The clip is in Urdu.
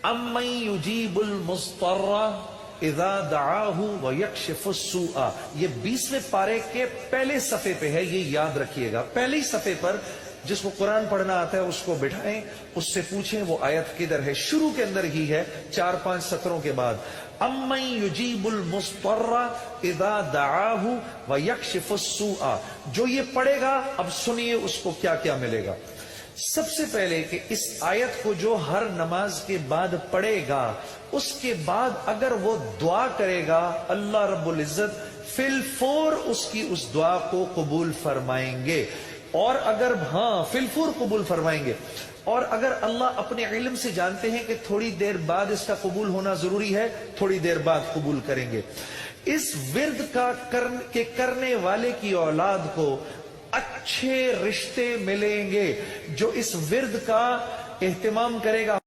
امن یجیب المضطر اذا دعاہ ویکشف السوء، یہ 20ویں پارے کے پہلے صفحے پہ ہے، یہ یاد رکھیے گا۔ پہلے ہی صفحے پر جس کو قرآن پڑھنا آتا ہے اس کو بٹھائیں، اس سے پوچھیں وہ آیت کدھر ہے۔ شروع کے اندر ہی ہے 4-5 سطروں کے بعد، امن یجیب المضطر اذا دعاہ ویکشف السوء۔ جو یہ پڑھے گا اب سنیے اس کو کیا کیا ملے گا۔ سب سے پہلے کہ اس آیت کو جو ہر نماز کے بعد پڑھے گا، اس کے بعد اگر وہ دعا کرے گا، اللہ رب العزت فی الفور اس کی اس دعا کو قبول فرمائیں گے۔ اور اگر فی الفور قبول فرمائیں گے، اور اگر اللہ اپنے علم سے جانتے ہیں کہ تھوڑی دیر بعد اس کا قبول ہونا ضروری ہے، تھوڑی دیر بعد قبول کریں گے۔ اس ورد کا کرنے والے کی اولاد کو اچھے رشتے ملیں گے۔ جو اس ورد کا اہتمام کرے گا